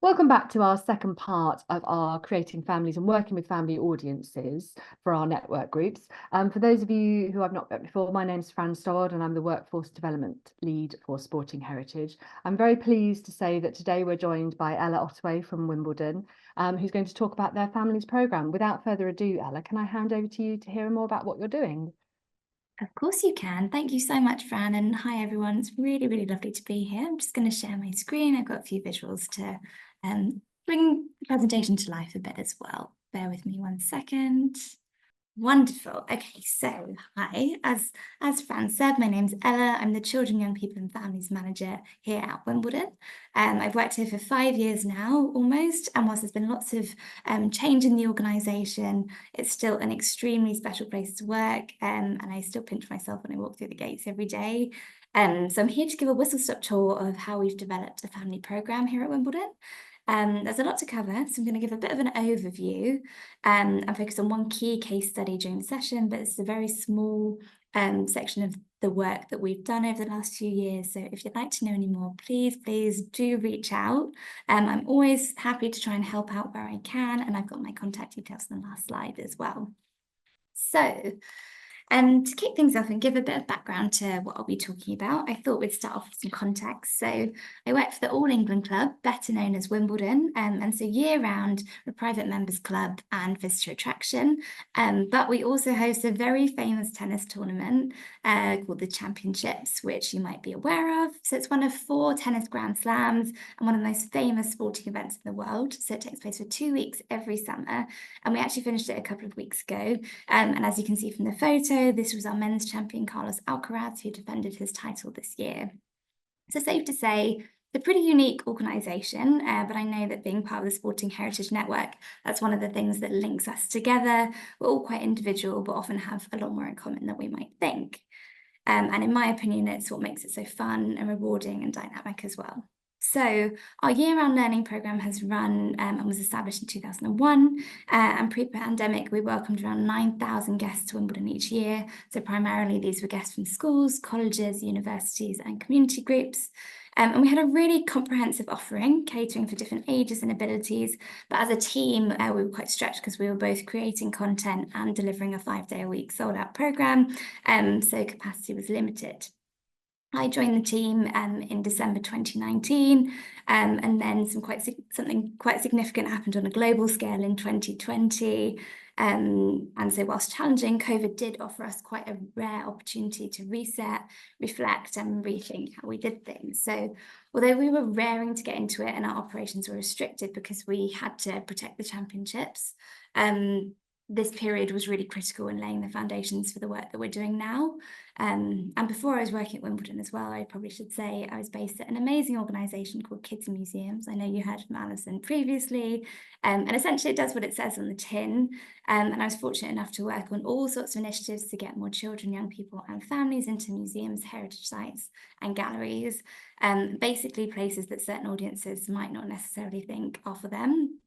Welcome back to our second part of our creating families and working with family audiences for our network groups. For those of you who I've not met before, my name's Fran Stoddard and I'm the Workforce Development Lead for Sporting Heritage. I'm very pleased to say that today we're joined by Ella Ottaway from Wimbledon, who's going to talk about their families programme. Without further ado, Ella, can I hand over to you to hear more about what you're doing? Of course you can. Thank you so much, Fran, and hi everyone. It's really, really lovely to be here. I'm just going to share my screen. I've got a few visuals to bring the presentation to life a bit as well. Bear with me one second. Wonderful. Okay, so hi. As Fran said, my name's Ella. I'm the Children, Young People and Families Manager here at Wimbledon. I've worked here for 5 years now, almost, and whilst there's been lots of change in the organisation, it's still an extremely special place to work, and I still pinch myself when I walk through the gates every day. So I'm here to give a whistle-stop tour of how we've developed a family programme here at Wimbledon. There's a lot to cover, so I'm going to give a bit of an overview and focus on one key case study during the session, but it's a very small section of the work that we've done over the last few years. So if you'd like to know any more, please do reach out. I'm always happy to try and help out where I can, and I've got my contact details on the last slide as well. So, to kick things off and give a bit of background to what I'll be talking about, I thought we'd start off with some context. So I work for the All England Club, better known as Wimbledon, and so year-round, we're a private members club and visitor attraction. But we also host a very famous tennis tournament called the Championships, which you might be aware of. So it's one of 4 tennis Grand Slams and one of the most famous sporting events in the world. So it takes place for 2 weeks every summer, and we actually finished it a couple of weeks ago. And as you can see from the photo, this was our men's champion, Carlos Alcaraz, who defended his title this year. So safe to say, it's a pretty unique organisation, but I know that being part of the Sporting Heritage Network, that's one of the things that links us together. We're all quite individual, but often have a lot more in common than we might think. And in my opinion, it's what makes it so fun and rewarding and dynamic as well. So our year-round learning programme has run and was established in 2001, and pre-pandemic we welcomed around 9,000 guests to Wimbledon each year. So primarily these were guests from schools, colleges, universities and community groups. And we had a really comprehensive offering, catering for different ages and abilities. But as a team, we were quite stretched because we were both creating content and delivering a 5-day-a-week sold-out programme, so capacity was limited. I joined the team in December 2019, and then something quite significant happened on a global scale in 2020. And so whilst challenging, COVID did offer us quite a rare opportunity to reset, reflect and rethink how we did things. So although we were raring to get into it and our operations were restricted because we had to protect the championships, this period was really critical in laying the foundations for the work that we're doing now. And before I was working at Wimbledon as well, I probably should say I was based at an amazing organisation called Kids and Museums. I know you heard from Alison previously, and essentially it does what it says on the tin. And I was fortunate enough to work on all sorts of initiatives to get more children, young people and families into museums, heritage sites and galleries, basically places that certain audiences might not necessarily think are for them.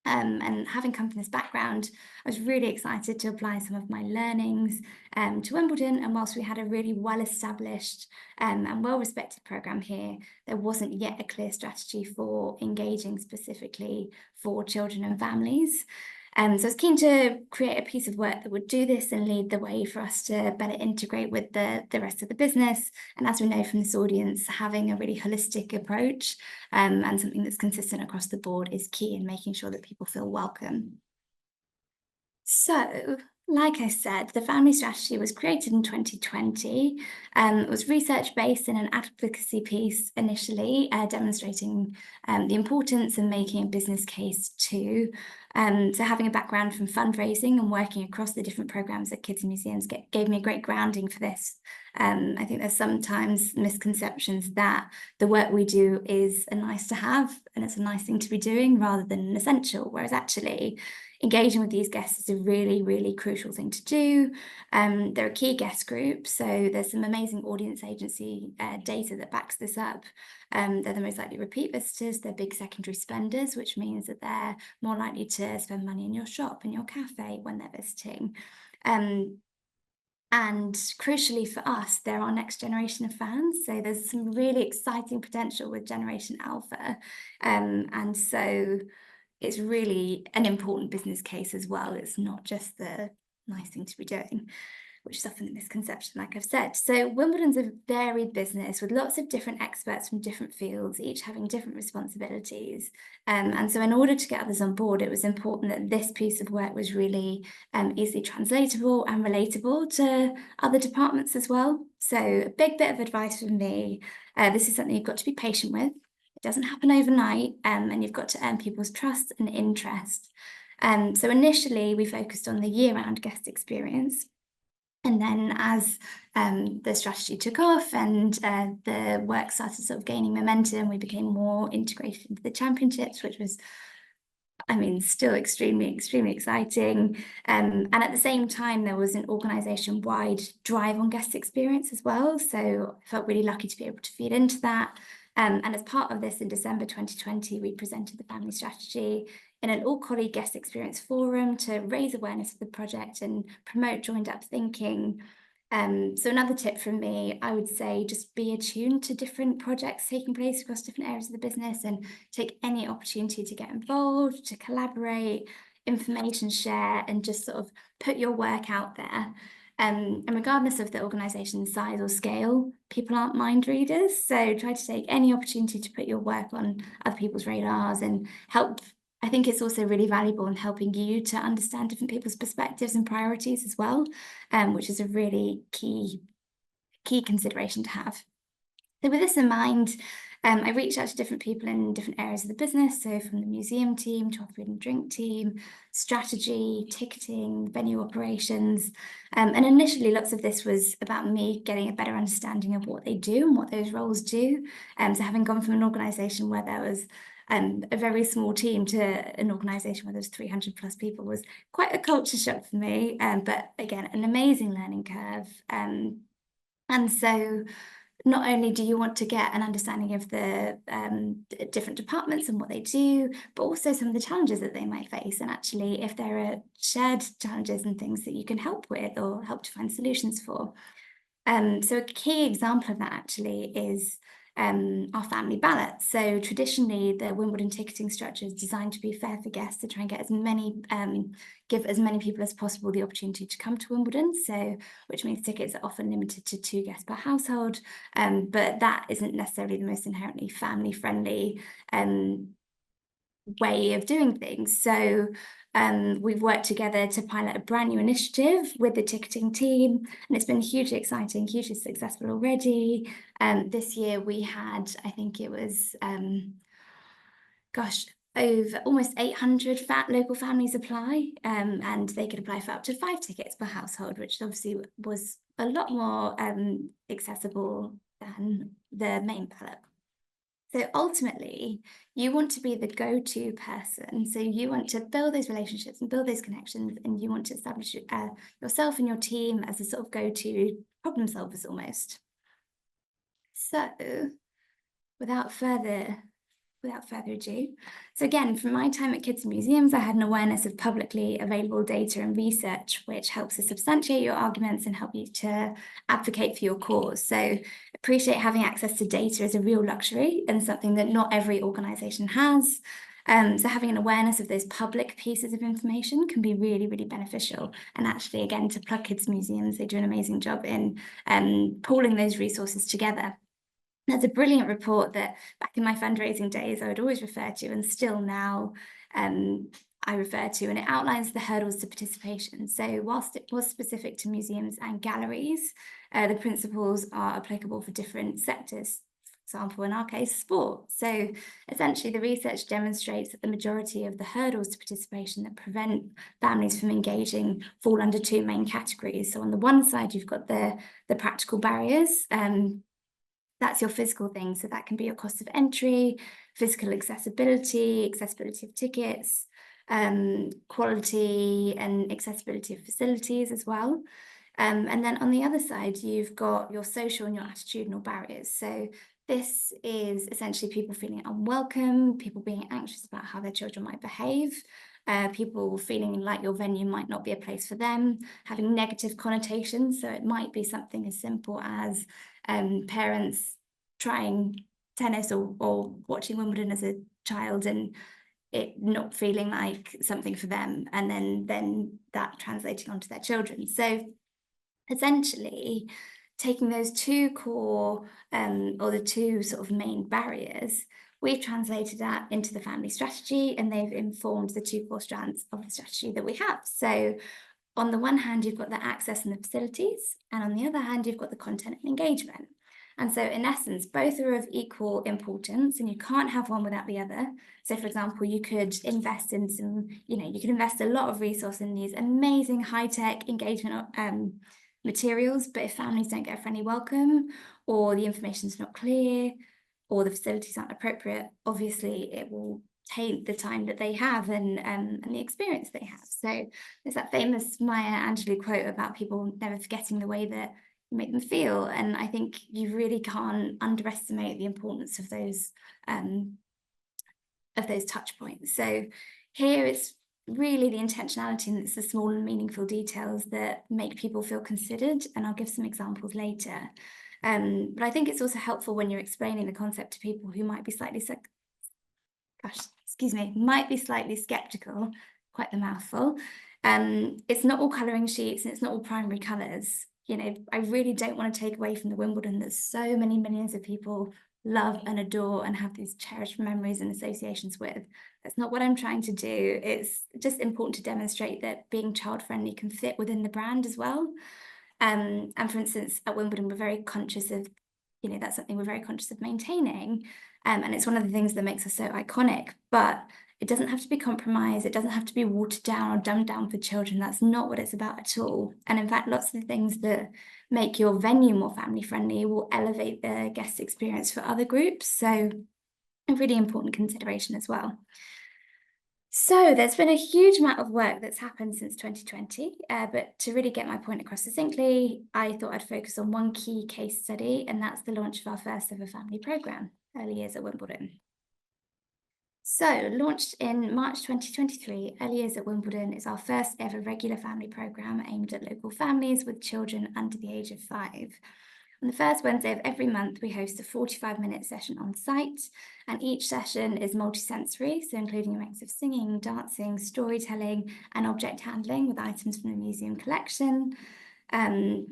And having come from this background, I was really excited to apply some of my learnings to Wimbledon. And whilst we had a really well-established and well-respected programme here, there wasn't yet a clear strategy for engaging specifically for children and families. So I was keen to create a piece of work that would do this and lead the way for us to better integrate with the rest of the business. And as we know from this audience, having a really holistic approach and something that's consistent across the board is key in making sure that people feel welcome. So, like I said, the family strategy was created in 2020. It was research-based in an advocacy piece initially, demonstrating the importance of making a business case too. So having a background from fundraising and working across the different programs at Kids and Museums gave me a great grounding for this. I think there's sometimes misconceptions that the work we do is a nice to have and it's a nice thing to be doing rather than an essential, whereas actually engaging with these guests is a really, really crucial thing to do. They're a key guest group, so there's some amazing audience agency data that backs this up. They're the most likely repeat visitors, they're big secondary spenders, which means that they're more likely to spend money in your shop and your cafe when they're visiting. And crucially for us, they're our next generation of fans. So there's some really exciting potential with Generation Alpha. And so it's really an important business case as well. It's not just the nice thing to be doing, which is often a misconception, like I've said. So Wimbledon's a varied business with lots of different experts from different fields, each having different responsibilities. And so in order to get others on board, it was important that this piece of work was really easily translatable and relatable to other departments as well. So a big bit of advice from me, this is something you've got to be patient with. It doesn't happen overnight, and you've got to earn people's trust and interest. So initially, we focused on the year-round guest experience. And then as the strategy took off and the work started sort of gaining momentum, we became more integrated into the championships, which was, I mean, still extremely, extremely exciting. And at the same time, there was an organisation-wide drive on guest experience as well. So I felt really lucky to be able to feed into that. And as part of this, in December 2020, we presented the family strategy in an all-colleague guest experience forum to raise awareness of the project and promote joined-up thinking. So another tip from me, I would say just be attuned to different projects taking place across different areas of the business and take any opportunity to get involved, to collaborate, information share, and just sort of put your work out there. And regardless of the organisation's size or scale, people aren't mind readers. So try to take any opportunity to put your work on other people's radars and help. I think it's also really valuable in helping you to understand different people's perspectives and priorities as well, which is a really key consideration to have. So with this in mind, I reached out to different people in different areas of the business. So from the museum team to our food and drink team, strategy, ticketing, venue operations. And initially, lots of this was about me getting a better understanding of what they do and what those roles do. So having gone from an organisation where there was a very small team to an organisation where there's 300 plus people was quite a culture shock for me. But again, an amazing learning curve. And so not only do you want to get an understanding of the different departments and what they do, but also some of the challenges that they might face. And actually, if there are shared challenges and things that you can help with or help to find solutions for. So a key example of that actually is our family ballot. So traditionally, the Wimbledon ticketing structure is designed to be fair for guests to try and get as many, give as many people as possible the opportunity to come to Wimbledon. So, which means tickets are often limited to 2 guests per household. But that isn't necessarily the most inherently family-friendly way of doing things. So we've worked together to pilot a brand new initiative with the ticketing team, and it's been hugely exciting, hugely successful already. This year we had, I think it was, over almost 800 local families apply, and they could apply for up to 5 tickets per household, which obviously was a lot more accessible than the main ballot. So ultimately, you want to be the go-to person. So you want to build those relationships and build those connections, and you want to establish yourself and your team as a sort of go-to problem solvers almost. So without further ado. So again, from my time at Kids and Museums, I had an awareness of publicly available data and research, which helps to substantiate your arguments and help you to advocate for your cause. So appreciate having access to data is a real luxury and something that not every organisation has. So having an awareness of those public pieces of information can be really, really beneficial. And actually, again, to plug Kids Museums, they do an amazing job in pooling those resources together. There's a brilliant report that back in my fundraising days, I would always refer to, and still now I refer to, and it outlines the hurdles to participation. So whilst it was specific to museums and galleries, the principles are applicable for different sectors. For example, in our case, sport. So essentially the research demonstrates that the majority of the hurdles to participation that prevent families from engaging fall under 2 main categories. So on the one side, you've got the practical barriers, that's your physical thing. So that can be your cost of entry, physical accessibility of tickets, quality and accessibility of facilities as well. And then on the other side, you've got your social and your attitudinal barriers. So this is essentially people feeling unwelcome, people being anxious about how their children might behave, people feeling like your venue might not be a place for them, having negative connotations. So it might be something as simple as parents trying tennis or watching Wimbledon as a child and it not feeling like something for them, and then that translating onto their children. So essentially, taking those two core or the two sort of main barriers, we've translated that into the family strategy, and they've informed the two core strands of the strategy that we have. So on the one hand, you've got the access and the facilities, and on the other hand, you've got the content and engagement. And so in essence, both are of equal importance, and you can't have one without the other. So for example, you could invest in some, you could invest a lot of resource in these amazing high-tech engagement materials, but if families don't get a friendly welcome, or the information's not clear, or the facilities aren't appropriate, obviously it will taint the time that they have and the experience they have. So there's that famous Maya Angelou quote about people never forgetting the way that you make them feel, and I think you really can't underestimate the importance of those touch points. So here it's really the intentionality, and it's the small and meaningful details that make people feel considered, and I'll give some examples later. But I think it's also helpful when you're explaining the concept to people who might be slightly skeptical, quite the mouthful. It's not all colouring sheets and it's not all primary colours. I really don't want to take away from the Wimbledon that so many millions of people love and adore and have these cherished memories and associations with. That's not what I'm trying to do. It's just important to demonstrate that being child friendly can fit within the brand as well. And for instance, at Wimbledon, we're very conscious of, that's something we're very conscious of maintaining. And it's one of the things that makes us so iconic, but it doesn't have to be compromised. It doesn't have to be watered down or dumbed down for children. That's not what it's about at all. And in fact, lots of the things that make your venue more family friendly will elevate the guest experience for other groups. So a really important consideration as well. So there's been a huge amount of work that's happened since 2020, but to really get my point across succinctly, I thought I'd focus on one key case study, and that's the launch of our first ever family programme, Early Years at Wimbledon. So launched in March 2023, Early Years at Wimbledon is our first ever regular family programme aimed at local families with children under the age of 5. On the first Wednesday of every month, we host a 45-minute session on site, and each session is multisensory, so including a mix of singing, dancing, storytelling, and object handling with items from the museum collection. And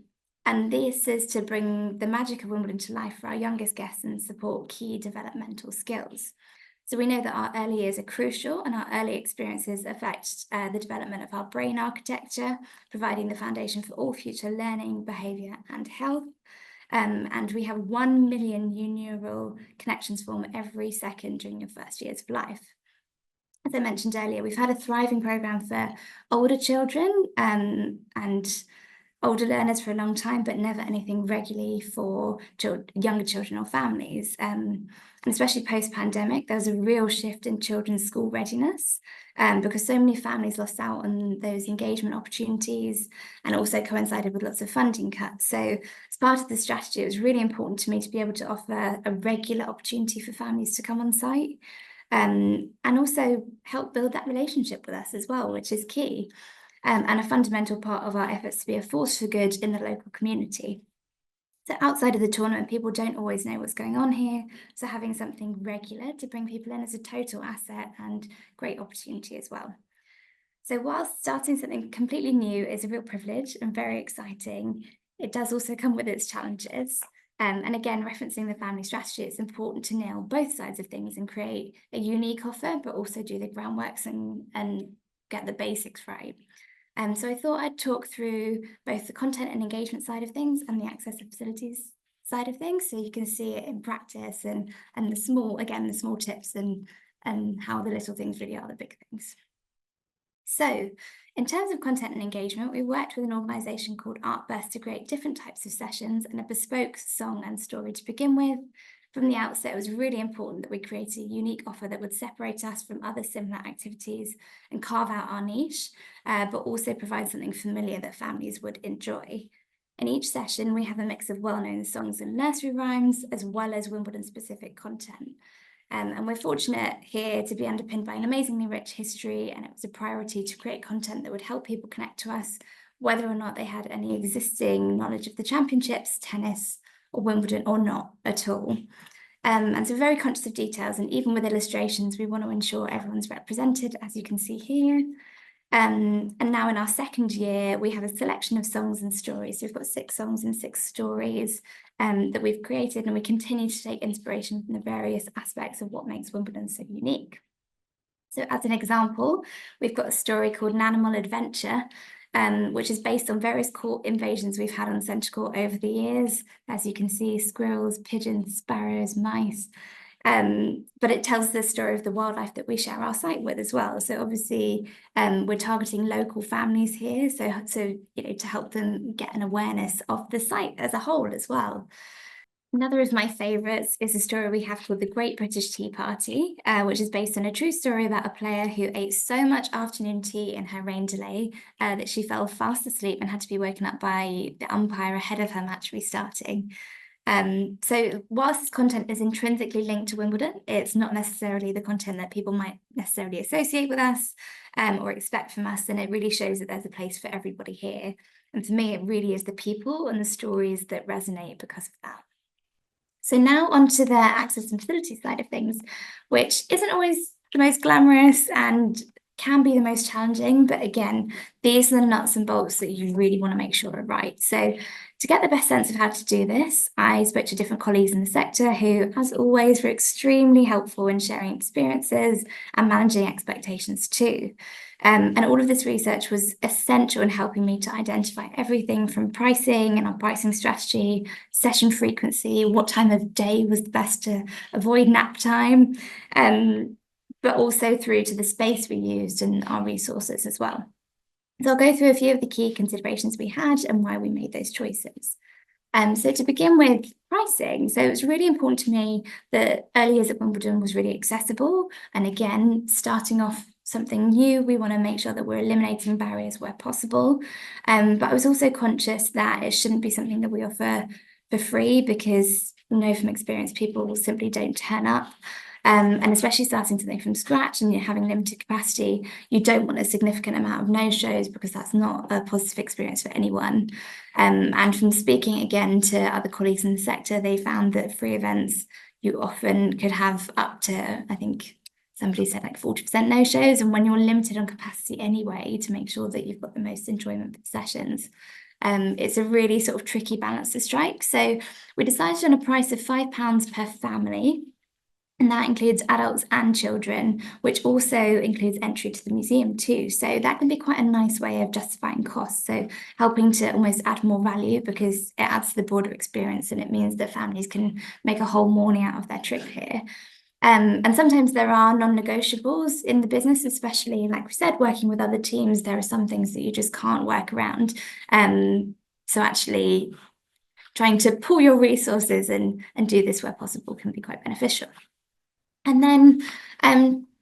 this is to bring the magic of Wimbledon to life for our youngest guests and support key developmental skills. So we know that our early years are crucial, and our early experiences affect the development of our brain architecture, providing the foundation for all future learning, behaviour, and health. And we have 1 million new neural connections form every second during your first years of life. As I mentioned earlier, we've had a thriving programme for older children and older learners for a long time, but never anything regularly for younger children or families. And especially post-pandemic, there was a real shift in children's school readiness because so many families lost out on those engagement opportunities and also coincided with lots of funding cuts. So as part of the strategy, it was really important to me to be able to offer a regular opportunity for families to come on site and also help build that relationship with us as well, which is key. And a fundamental part of our efforts to be a force for good in the local community. So outside of the tournament, people don't always know what's going on here. So having something regular to bring people in is a total asset and great opportunity as well. So whilst starting something completely new is a real privilege and very exciting, it does also come with its challenges. And again, referencing the family strategy, it's important to nail both sides of things and create a unique offer, but also do the groundworks and get the basics right. So I thought I'd talk through both the content and engagement side of things and the access to facilities side of things, so you can see it in practice and the small tips and how the little things really are the big things. So in terms of content and engagement, we worked with an organisation called Artburst to create different types of sessions and a bespoke song and story to begin with. From the outset, it was really important that we create a unique offer that would separate us from other similar activities and carve out our niche, but also provide something familiar that families would enjoy. In each session, we have a mix of well-known songs and nursery rhymes, as well as Wimbledon-specific content. And we're fortunate here to be underpinned by an amazingly rich history, and it was a priority to create content that would help people connect to us, whether or not they had any existing knowledge of the championships, tennis, or Wimbledon, or not at all. And so very conscious of details, and even with illustrations, we want to ensure everyone's represented, as you can see here. And now in our second year, we have a selection of songs and stories. So we've got 6 songs and 6 stories that we've created, and we continue to take inspiration from the various aspects of what makes Wimbledon so unique. So as an example, we've got a story called An Animal Adventure, which is based on various court invasions we've had on Centre Court over the years. As you can see, squirrels, pigeons, sparrows, mice. But it tells the story of the wildlife that we share our site with as well. So obviously, we're targeting local families here, so to help them get an awareness of the site as a whole as well. Another of my favourites is a story we have called The Great British Tea Party, which is based on a true story about a player who ate so much afternoon tea in her rain delay that she fell fast asleep and had to be woken up by the umpire ahead of her match restarting. So whilst this content is intrinsically linked to Wimbledon, it's not necessarily the content that people might necessarily associate with us or expect from us, and it really shows that there's a place for everybody here. And for me, it really is the people and the stories that resonate because of that. So now onto the access and facility side of things, which isn't always the most glamorous and can be the most challenging, but again, these are the nuts and bolts that you really want to make sure are right. So to get the best sense of how to do this, I spoke to different colleagues in the sector who, as always, were extremely helpful in sharing experiences and managing expectations too. And all of this research was essential in helping me to identify everything from pricing and our pricing strategy, session frequency, what time of day was the best to avoid nap time, but also through to the space we used and our resources as well. So I'll go through a few of the key considerations we had and why we made those choices. So to begin with, pricing. So it was really important to me that early years at Wimbledon was really accessible. And again, starting off something new, we want to make sure that we're eliminating barriers where possible. But I was also conscious that it shouldn't be something that we offer for free, because we know from experience people simply don't turn up. And especially starting something from scratch and you're having limited capacity, you don't want a significant amount of no-shows, because that's not a positive experience for anyone. And from speaking again to other colleagues in the sector, they found that free events, you often could have up to, I think somebody said like 40% no-shows. And when you're limited on capacity anyway, to make sure that you've got the most enjoyment for the sessions, it's a really sort of tricky balance to strike. So we decided on a price of £5 per family. And that includes adults and children, which also includes entry to the museum too. So that can be quite a nice way of justifying costs. So helping to almost add more value, because it adds to the broader experience, and it means that families can make a whole morning out of their trip here. And sometimes there are non-negotiables in the business, especially, like we said, working with other teams, there are some things that you just can't work around. So actually trying to pool your resources and do this where possible can be quite beneficial. And then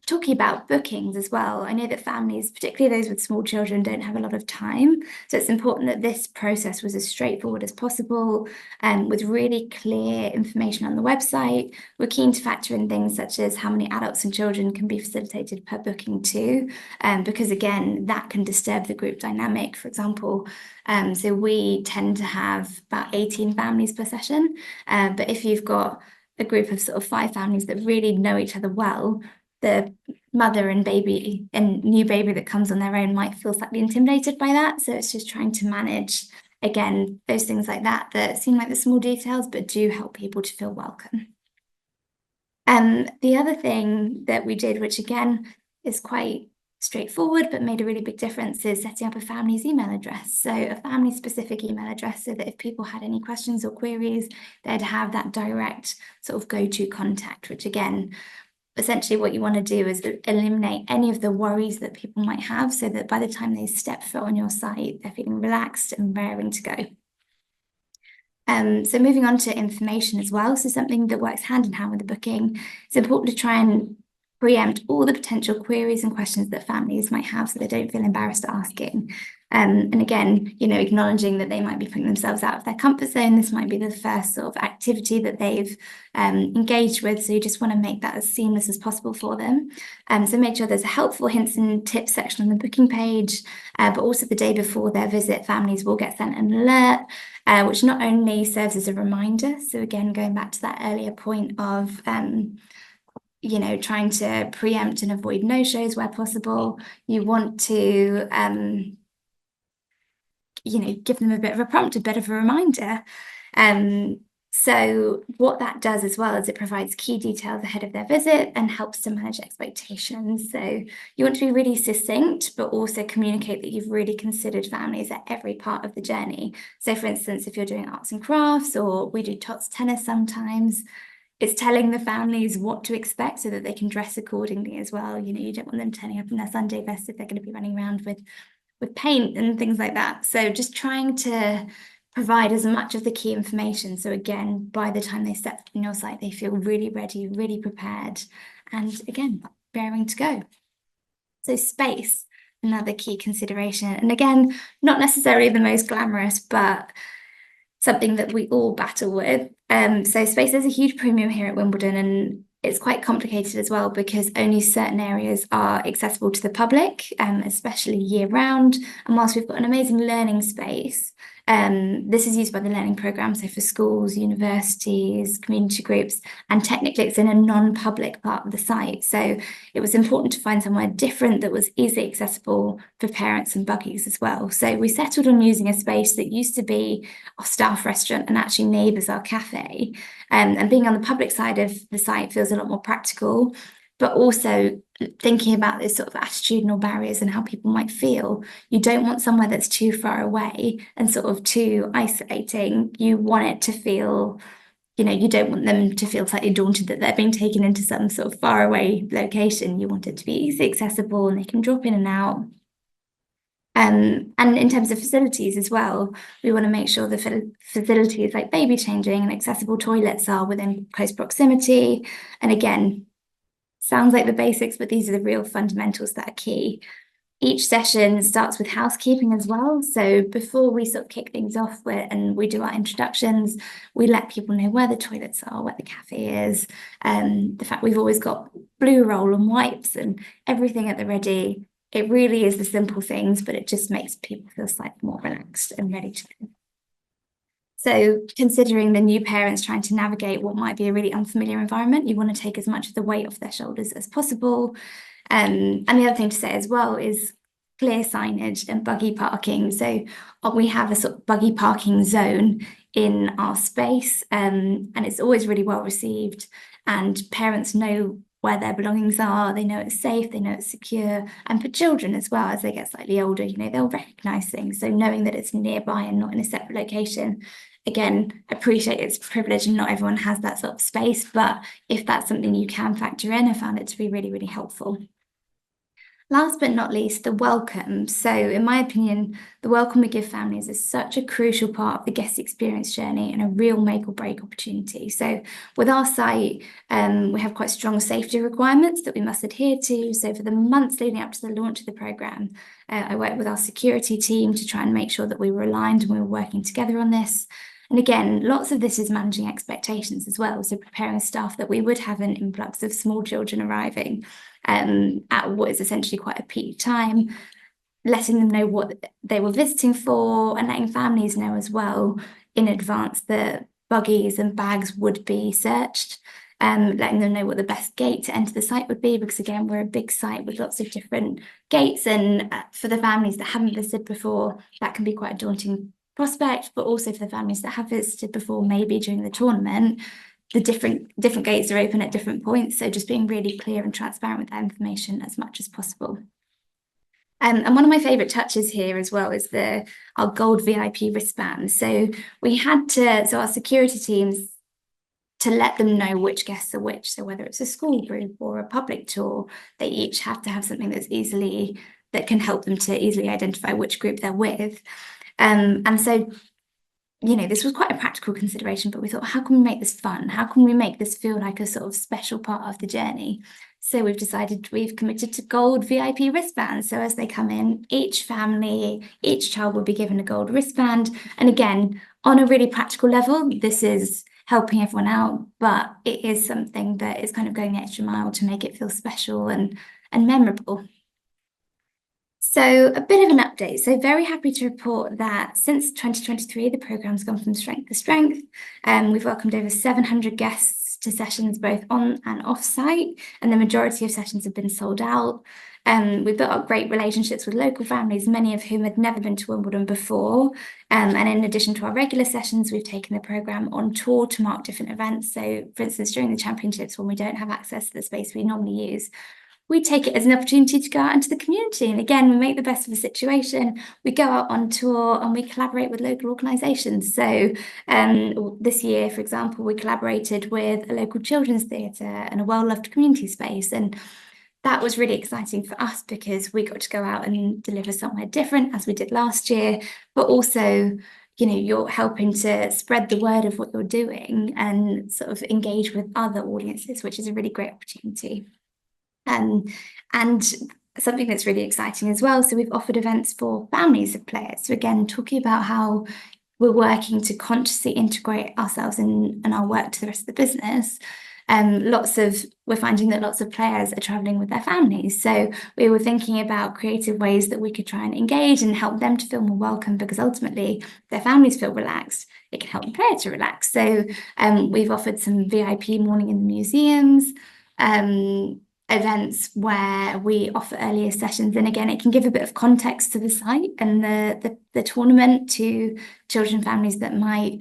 talking about bookings as well, I know that families, particularly those with small children, don't have a lot of time. So it's important that this process was as straightforward as possible, with really clear information on the website. We're keen to factor in things such as how many adults and children can be facilitated per booking too, because again, that can disturb the group dynamic, for example. So we tend to have about 18 families per session, but if you've got a group of sort of 5 families that really know each other well, the mother and baby and new baby that comes on their own might feel slightly intimidated by that. So it's just trying to manage, again, those things like that seem like the small details, but do help people to feel welcome. The other thing that we did, which again is quite straightforward but made a really big difference, is setting up a family's email address. So a family specific email address, so that if people had any questions or queries, they'd have that direct sort of go-to contact, which again, essentially what you want to do is eliminate any of the worries that people might have, so that by the time they step foot on your site, they're feeling relaxed and raring to go. So moving on to information as well, so something that works hand in hand with the booking, it's important to try and preempt all the potential queries and questions that families might have, so they don't feel embarrassed asking. And again, you know, acknowledging that they might be putting themselves out of their comfort zone. This might be the first sort of activity that they've engaged with. So you just want to make that as seamless as possible for them. So make sure there's a helpful hints and tips section on the booking page, but also the day before their visit, families will get sent an alert, which not only serves as a reminder. So again, going back to that earlier point of, you know, trying to preempt and avoid no-shows where possible. You want to, you know, give them a bit of a prompt, a bit of a reminder. So what that does as well is it provides key details ahead of their visit and helps to manage expectations. So you want to be really succinct, but also communicate that you've really considered families at every part of the journey. So for instance, if you're doing arts and crafts, or we do tots tennis sometimes, it's telling the families what to expect so that they can dress accordingly as well. You know, you don't want them turning up in their Sunday best if they're going to be running around with paint and things like that. So just trying to provide as much of the key information. So again, by the time they step on your site, they feel really ready, really prepared, and again, raring to go. So space, another key consideration. And again, not necessarily the most glamorous, but something that we all battle with. So space is a huge premium here at Wimbledon, and it's quite complicated as well because only certain areas are accessible to the public, especially year round. And whilst we've got an amazing learning space, this is used by the learning programme, so for schools, universities, community groups, and technically it's in a non-public part of the site. So it was important to find somewhere different that was easily accessible for parents and buggies as well. So we settled on using a space that used to be our staff restaurant and actually neighbours our cafe. And being on the public side of the site feels a lot more practical, but also thinking about this sort of attitudinal barriers and how people might feel. You don't want somewhere that's too far away and sort of too isolating. You want it to feel, you know, you don't want them to feel slightly daunted that they're being taken into some sort of far away location. You want it to be easily accessible and they can drop in and out. And in terms of facilities as well, we want to make sure the facilities like baby changing and accessible toilets are within close proximity. And again, sounds like the basics, but these are the real fundamentals that are key. Each session starts with housekeeping as well. So before we sort of kick things off and we do our introductions, we let people know where the toilets are, where the cafe is, the fact we've always got blue roll and wipes and everything at the ready. It really is the simple things, but it just makes people feel slightly more relaxed and ready to go. So considering the new parents trying to navigate what might be a really unfamiliar environment, you want to take as much of the weight off their shoulders as possible. And the other thing to say as well is clear signage and buggy parking. So we have a sort of buggy parking zone in our space, and it's always really well received. And parents know where their belongings are, they know it's safe, they know it's secure. And for children as well, as they get slightly older, you know, they'll recognise things. So knowing that it's nearby and not in a separate location, again, appreciate it's privilege and not everyone has that sort of space, but if that's something you can factor in, I found it to be really, really helpful. Last but not least, the welcome. So in my opinion, the welcome we give families is such a crucial part of the guest experience journey and a real make or break opportunity. So with our site, we have quite strong safety requirements that we must adhere to. So for the months leading up to the launch of the programme, I worked with our security team to try and make sure that we were aligned and we were working together on this. And again, lots of this is managing expectations as well. So preparing staff that we would have an influx of small children arriving at what is essentially quite a peak time, letting them know what they were visiting for and letting families know as well in advance that buggies and bags would be searched. Letting them know what the best gate to enter the site would be, because again, we're a big site with lots of different gates, and for the families that haven't visited before, that can be quite a daunting prospect, but also for the families that have visited before, maybe during the tournament, the different gates are open at different points. So just being really clear and transparent with that information as much as possible. And one of my favourite touches here as well is our gold VIP wristband. So we had so our security teams, to let them know which guests are which. So whether it's a school group or a public tour, they each have to have something that can help them to easily identify which group they're with. And so, you know, this was quite a practical consideration, but we thought, how can we make this fun? How can we make this feel like a sort of special part of the journey? So we've committed to gold VIP wristbands. So as they come in, each family, each child will be given a gold wristband. And again, on a really practical level, this is helping everyone out, but it is something that is kind of going the extra mile to make it feel special and memorable. So a bit of an update. So very happy to report that since 2023, the programme's gone from strength to strength. We've welcomed over 700 guests to sessions both on and off site, and the majority of sessions have been sold out. We've built up great relationships with local families, many of whom had never been to Wimbledon before. And in addition to our regular sessions, we've taken the programme on tour to mark different events. So for instance, during the championships, when we don't have access to the space we normally use, we take it as an opportunity to go out into the community. And again, we make the best of the situation. We go out on tour and we collaborate with local organisations. So this year, for example, we collaborated with a local children's theatre and a well-loved community space. And that was really exciting for us because we got to go out and deliver somewhere different, as we did last year, but also, you know, you're helping to spread the word of what you're doing and sort of engage with other audiences, which is a really great opportunity. And something that's really exciting as well. So we've offered events for families of players. So again, talking about how we're working to consciously integrate ourselves and our work to the rest of the business. We're finding that lots of players are traveling with their families. So we were thinking about creative ways that we could try and engage and help them to feel more welcome, because ultimately their families feel relaxed. It can help the player to relax. So we've offered some VIP morning in the museums, events where we offer earlier sessions, and again it can give a bit of context to the site and the tournament to children and families that might,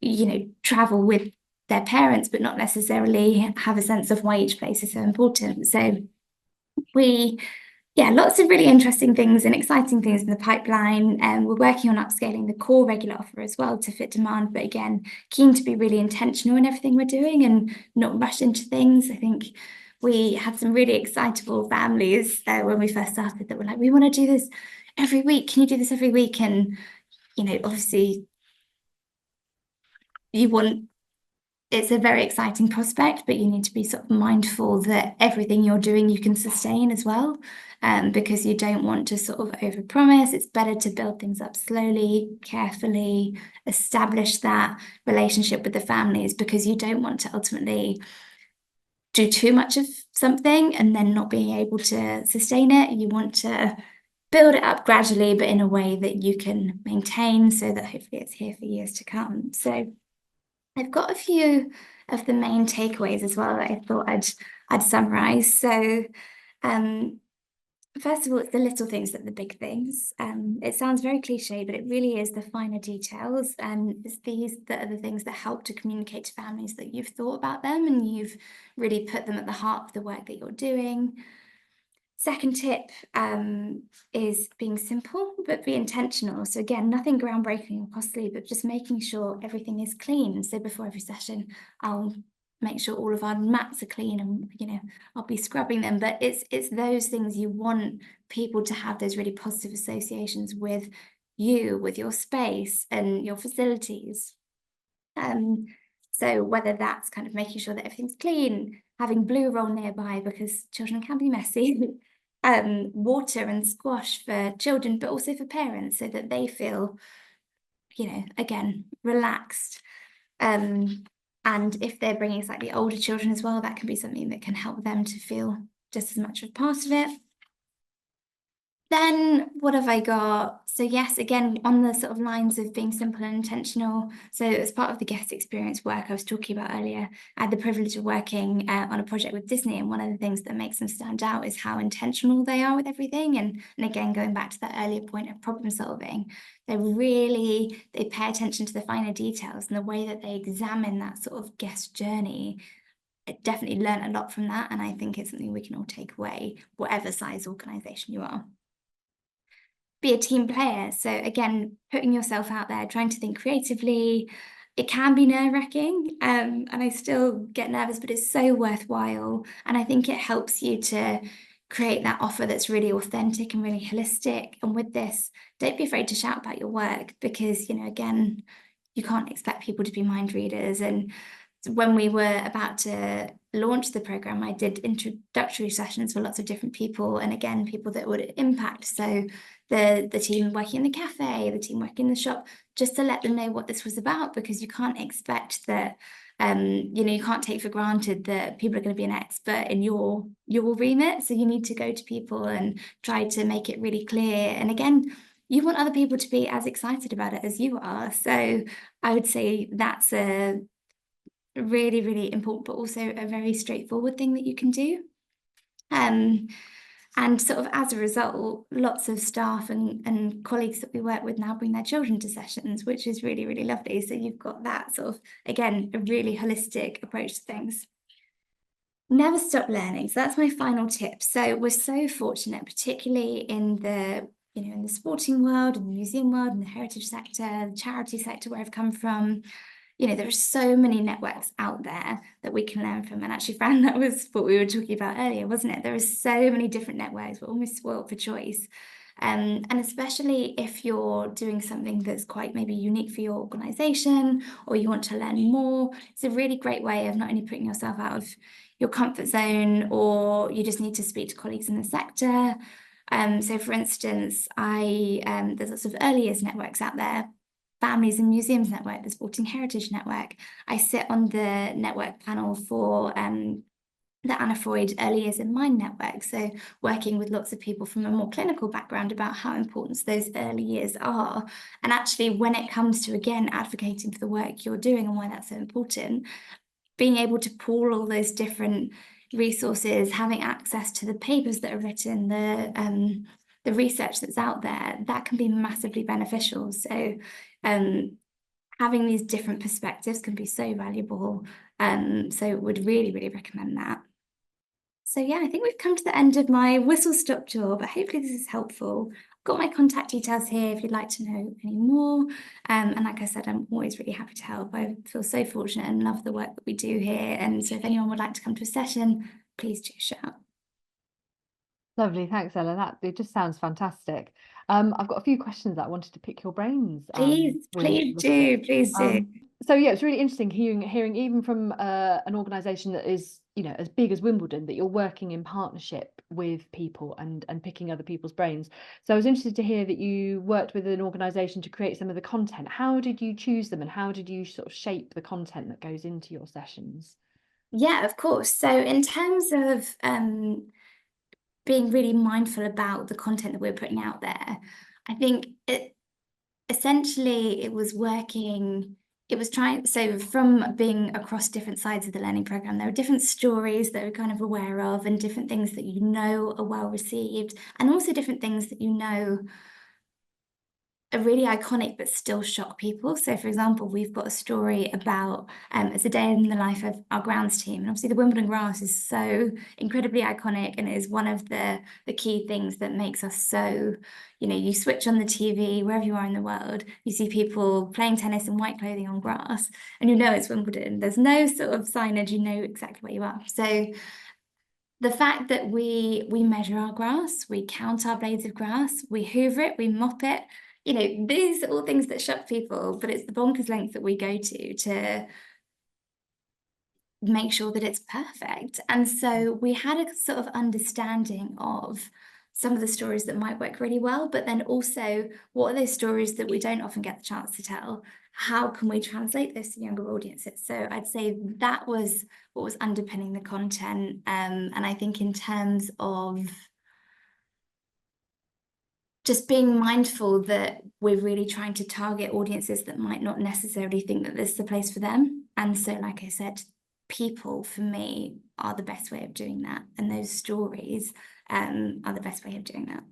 you know, travel with their parents but not necessarily have a sense of why each place is so important. So lots of really interesting things and exciting things in the pipeline, and we're working on upscaling the core regular offer as well to fit demand, but again keen to be really intentional in everything we're doing and not rush into things. I think we had some really excitable families when we first started that were like, we want to do this every week. Can you do this every week? And, you know, obviously it's a very exciting prospect, but you need to be sort of mindful that everything you're doing you can sustain as well, because you don't want to sort of overpromise. It's better to build things up slowly, carefully, establish that relationship with the families, because you don't want to ultimately do too much of something and then not being able to sustain it. You want to build it up gradually, but in a way that you can maintain so that hopefully it's here for years to come. So I've got a few of the main takeaways as well that I thought I'd summarize. So first of all, it's the little things that are the big things. It sounds very cliche, but it really is the finer details. And it's these that are the things that help to communicate to families that you've thought about them and you've really put them at the heart of the work that you're doing. Second tip is being simple, but be intentional. So again, nothing groundbreaking or costly, but just making sure everything is clean. So before every session, I'll make sure all of our mats are clean and, you know, I'll be scrubbing them. But it's those things you want people to have those really positive associations with you, with your space and your facilities. So whether that's kind of making sure that everything's clean, having blue roll nearby because children can be messy, water and squash for children, but also for parents so that they feel, you know, again, relaxed. And if they're bringing slightly older children as well, that can be something that can help them to feel just as much of part of it. Then what have I got? So yes, again, on the sort of lines of being simple and intentional. So as part of the guest experience work I was talking about earlier, I had the privilege of working on a project with Disney. And one of the things that makes them stand out is how intentional they are with everything. And again, going back to that earlier point of problem solving, they pay attention to the finer details and the way that they examine that sort of guest journey. I definitely learned a lot from that. And I think it's something we can all take away, whatever size organisation you are. Be a team player. So again, putting yourself out there, trying to think creatively. It can be nerve-wracking, and I still get nervous, but it's so worthwhile. And I think it helps you to create that offer that's really authentic and really holistic. And with this, don't be afraid to shout about your work because, you know, again, you can't expect people to be mind readers. And when we were about to launch the program, I did introductory sessions for lots of different people, and again, people that would impact. So the team working in the cafe, the team working in the shop, just to let them know what this was about, because you can't expect that, you know, you can't take for granted that people are going to be an expert in your remit. So you need to go to people and try to make it really clear. And again, you want other people to be as excited about it as you are. So I would say that's a really, really important, but also a very straightforward thing that you can do. And sort of as a result, lots of staff and colleagues that we work with now bring their children to sessions, which is really, really lovely. So you've got that sort of, again, a really holistic approach to things. Never stop learning. So that's my final tip. So we're so fortunate, particularly in the, you know, in the sporting world, in the museum world, in the heritage sector, the charity sector where I've come from. You know, there are so many networks out there that we can learn from. And actually, Fran, that was what we were talking about earlier, wasn't it? There are so many different networks. We're almost spoiled for choice. And especially if you're doing something that's quite maybe unique for your organization, or you want to learn more, it's a really great way of not only putting yourself out of your comfort zone, or you just need to speak to colleagues in the sector. So for instance, there's lots of early years networks out there, Families and Museums Network, the Sporting Heritage Network. I sit on the network panel for the Anna Freud Early Years in Mind Network. So working with lots of people from a more clinical background about how important those early years are. And actually, when it comes to, again, advocating for the work you're doing and why that's so important, being able to pool all those different resources, having access to the papers that are written, the research that's out there, that can be massively beneficial. So having these different perspectives can be so valuable. So would really, really recommend that. So yeah, I think we've come to the end of my whistle-stop tour, but hopefully this is helpful. I've got my contact details here if you'd like to know any more. And like I said, I'm always really happy to help. I feel so fortunate and love the work that we do here. And so if anyone would like to come to a session, please do shout. Lovely, thanks, Ella. It just sounds fantastic. I've got a few questions that I wanted to pick your brains. Please do. So yeah, it's really interesting hearing even from an organisation that is, you know, as big as Wimbledon, that you're working in partnership with people and picking other people's brains. So I was interested to hear that you worked with an organisation to create some of the content. How did you choose them, and how did you sort of shape the content that goes into your sessions? Yeah, of course. So in terms of being really mindful about the content that we're putting out there, I think essentially it was trying, so from being across different sides of the learning program, there are different stories that we're kind of aware of, and different things that you know are well received, and also different things that you know are really iconic but still shock people. So for example, we've got a story about it's a day in the life of our grounds team, and obviously the Wimbledon grass is so incredibly iconic and is one of the key things that makes us so, you know, you switch on the TV wherever you are in the world, you see people playing tennis in white clothing on grass, and you know it's Wimbledon. There's no sort of signage, you know exactly where you are. So the fact that we measure our grass, we count our blades of grass, we hoover it, we mop it, you know, these are all things that shock people, but it's the bonkers length that we go to make sure that it's perfect. And so we had a sort of understanding of some of the stories that might work really well, but then also what are those stories that we don't often get the chance to tell? How can we translate those to younger audiences? So I'd say that was what was underpinning the content. And I think in terms of just being mindful that we're really trying to target audiences that might not necessarily think that this is the place for them. And so, like I said, people for me are the best way of doing that. And those stories are the best way of doing that.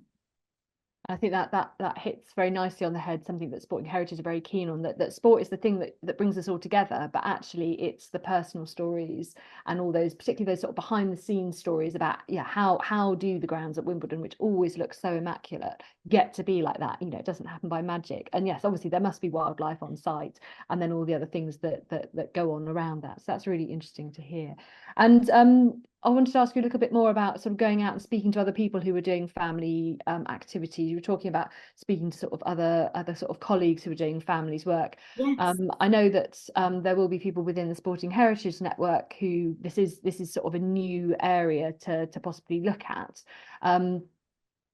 I think that hits very nicely on the head, something that Sporting Heritage are very keen on, that sport is the thing that brings us all together, but actually it's the personal stories and all those, particularly those sort of behind the scenes stories about, yeah, how do the grounds at Wimbledon, which always look so immaculate, get to be like that? You know, it doesn't happen by magic. And yes, obviously there must be wildlife on site, and then all the other things that go on around that. So that's really interesting to hear. And I wanted to ask you a little bit more about sort of going out and speaking to other people who were doing family activities. You were talking about speaking to sort of other sort of colleagues who were doing families work. Yes. I know that there will be people within the Sporting Heritage Network who this is sort of a new area to possibly look at.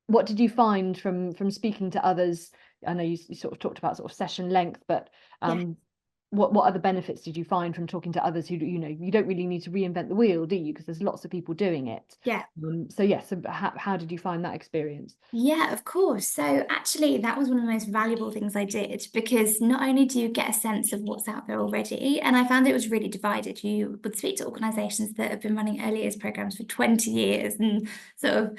What did you find from speaking to others? I know you sort of talked about sort of session length, but Yeah. what other benefits did you find from talking to others who, you know, you don't really need to reinvent the wheel, do you? Because there's lots of people doing it. Yeah. So how did you find that experience? Yeah, of course. So actually, that was one of the most valuable things I did, because not only do you get a sense of what's out there already, and I found it was really divided. You would speak to organisations that have been running early years programs for 20 years and sort of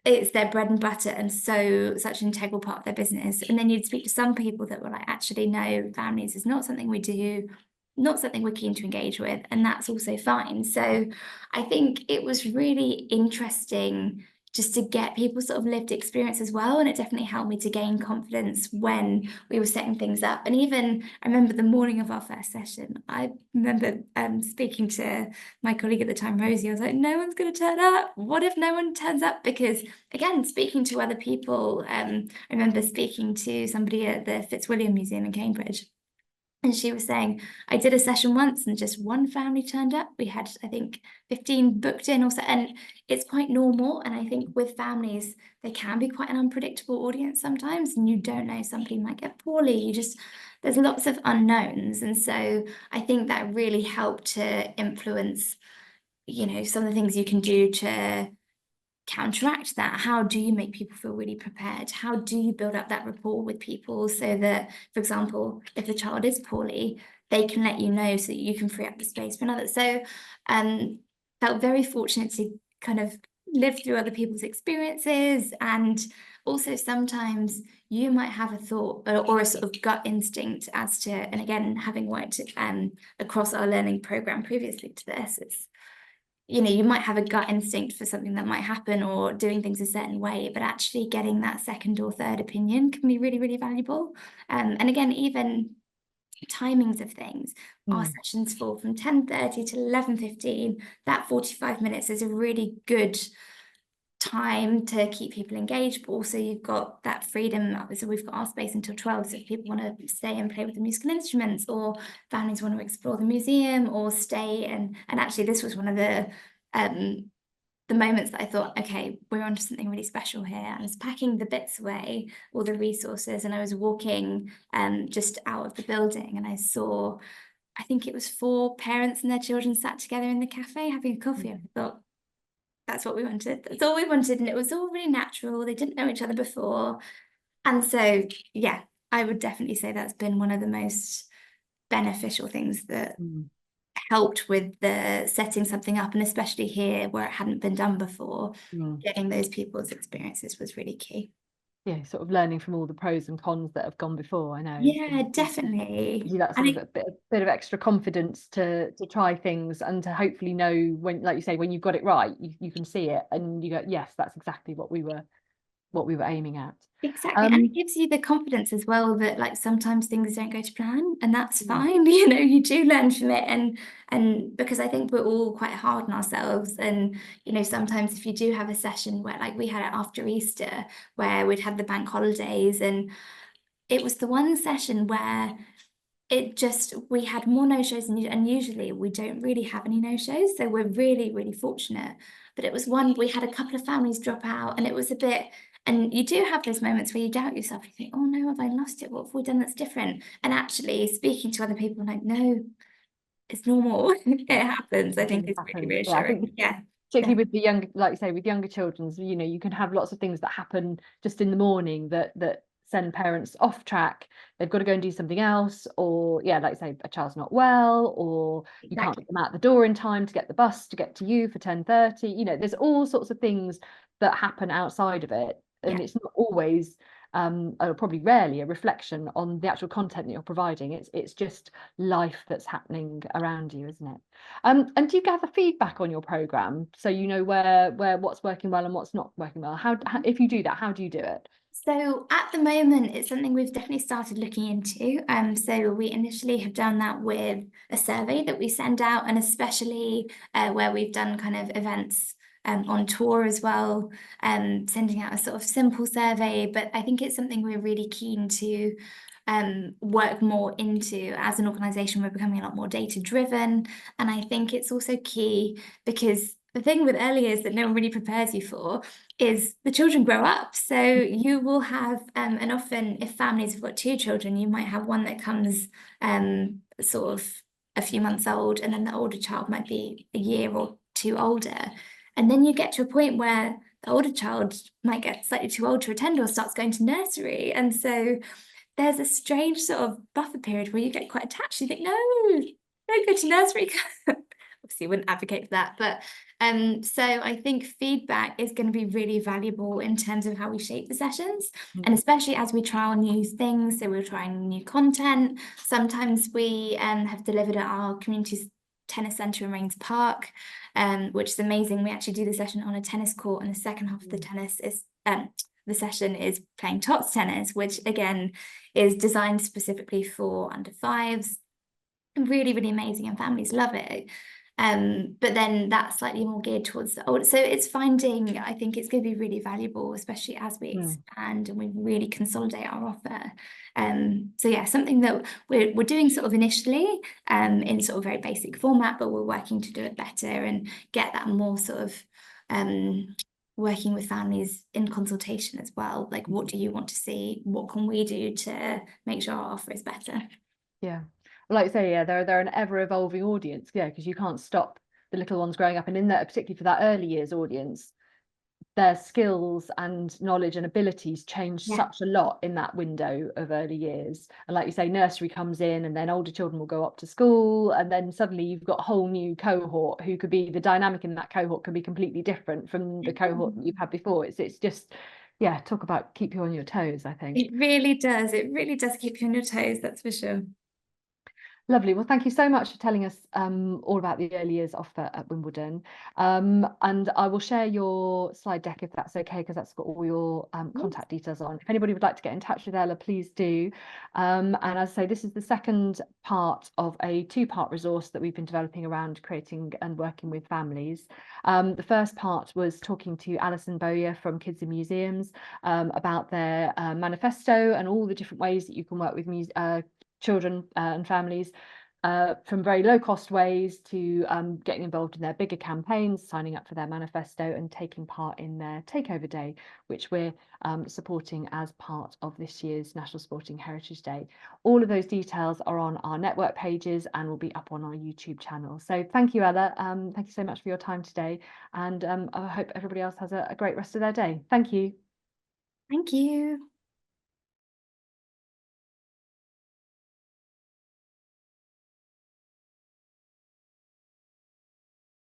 it's their bread and butter and so such an integral part of their business. And then you'd speak to some people that were like, actually, no, families is not something we do, not something we're keen to engage with, and that's also fine. So I think it was really interesting just to get people's sort of lived experience as well. And it definitely helped me to gain confidence when we were setting things up. And even I remember the morning of our first session, I remember speaking to my colleague at the time, Rosie. I was like, no one's going to turn up. What if no one turns up? Because again, speaking to other people, I remember speaking to somebody at the Fitzwilliam Museum in Cambridge. And she was saying, I did a session once and just one family turned up. We had, I think, 15 booked in or so. And it's quite normal. And I think with families, they can be quite an unpredictable audience sometimes. And you don't know, somebody might get poorly. There's lots of unknowns. And so I think that really helped to influence, you know, some of the things you can do to counteract that. How do you make people feel really prepared? How do you build up that rapport with people so that, for example, if the child is poorly, they can let you know so that you can free up the space for another. So felt very fortunate to kind of live through other people's experiences. And also sometimes you might have a thought or a sort of gut instinct as to, and again, having worked across our learning program previously to this, it's, you know, you might have a gut instinct for something that might happen or doing things a certain way, but actually getting that second or third opinion can be really, really valuable. And again, even timings of things. Our sessions fall from 10:30 to 11:15. That 45 minutes is a really good time to keep people engaged, but also you've got that freedom. So we've got our space until 12, so if people want to stay and play with the musical instruments, or families want to explore the museum or stay, and actually this was one of the moments that I thought, okay, we're onto something really special here. I was packing the bits away, all the resources, and I was walking just out of the building, and I saw, I think it was 4 parents and their children sat together in the cafe having a coffee. And I thought, that's what we wanted. That's all we wanted. And it was all really natural. They didn't know each other before. And so, yeah, I would definitely say that's been one of the most beneficial things that helped with the setting something up. And especially here where it hadn't been done before, getting those people's experiences was really key. Yeah, sort of learning from all the pros and cons that have gone before. I know. Yeah, definitely. You that sort of a bit of extra confidence to try things and to hopefully know when, like you say, when you've got it right, you can see it and you go, yes, that's exactly what we were aiming at. Exactly. And it gives you the confidence as well that like sometimes things don't go to plan, and that's fine. You know, you do learn from it. And because I think we're all quite hard on ourselves. And, you know, sometimes if you do have a session where, like we had it after Easter, where we'd had the bank holidays, and it was the one session where we had more no-shows, and usually we don't really have any no-shows, so we're really, really fortunate. But it was one, we had a couple of families drop out, and it was a bit, and you do have those moments where you doubt yourself. You think, oh no, have I lost it? What have we done that's different? And actually speaking to other people, like, no, it's normal. It happens. I think it's really Yeah, I reassuring. think Yeah. particularly with the younger, like you say, with younger children, you know, you can have lots of things that happen just in the morning that send parents off track. They've got to go and do something else, or yeah, like say a child's not well, or you can't get them out the door in time to get the bus to get to you for 10:30. You know, there's all sorts of things that happen outside of it, and it's not always or probably rarely a reflection on the actual content that you're providing. It's just life that's happening around you, isn't it? And do you gather feedback on your program so you know where what's working well and what's not working well? How if you do that, how do you do it? So at the moment, it's something we've definitely started looking into. So we initially have done that with a survey that we send out, and especially where we've done kind of events on tour as well, sending out a sort of simple survey. But I think it's something we're really keen to work more into. As an organisation, we're becoming a lot more data driven, and I think it's also key because the thing with early years that no one really prepares you for is the children grow up. So you will have, and often if families have got two children, you might have one that comes sort of a few months old, and then the older child might be a year or two older. And then you get to a point where the older child might get slightly too old to attend or starts going to nursery. And so there's a strange sort of buffer period where you get quite attached. You think, no, don't go to nursery. Obviously, wouldn't advocate for that, but so I think feedback is going to be really valuable in terms of how we shape the sessions, and especially as we trial new things. So we're trying new content. Sometimes we have delivered at our community tennis centre in Rains Park, which is amazing. We actually do the session on a tennis court, and the second half of the tennis is the session is playing tots tennis, which again is designed specifically for under fives. Really, really amazing, and families love it. But then that's slightly more geared towards the older. So it's finding, I think it's going to be really valuable, especially as we expand and we really consolidate our offer. So yeah, something that we're doing sort of initially in sort of very basic format, but we're working to do it better and get that more sort of working with families in consultation as well. Like, what do you want to see? What can we do to make sure our offer is better? Yeah. Like I say, yeah, they're an ever-evolving audience, yeah, because you can't stop the little ones growing up. And in that, particularly for that early years audience, their skills and knowledge and abilities change such a lot in that window of early years. And like you say, nursery comes in, and then older children will go up to school, and then suddenly you've got a whole new cohort who could be, the dynamic in that cohort can be completely different from the cohort that you've had before. It's just, yeah, talk about keep you on your toes, I think. It really does. It really does keep you on your toes, that's for sure. Lovely. Well, thank you so much for telling us all about the early years offer at Wimbledon. And I will share your slide deck if that's okay, because that's got all your contact details on. If anybody would like to get in touch with Ella, please do. And as I say, this is the second part of a two-part resource that we've been developing around creating and working with families. The first part was talking to Alison Bowyer from Kids in Museums about their manifesto and all the different ways that you can work with children and families, from very low cost ways to getting involved in their bigger campaigns, signing up for their manifesto and taking part in their takeover day, which we're supporting as part of this year's National Sporting Heritage Day. All of those details are on our network pages and will be up on our YouTube channel. So thank you, Ella. Thank you so much for your time today. And I hope everybody else has a great rest of their day. Thank you. Thank you.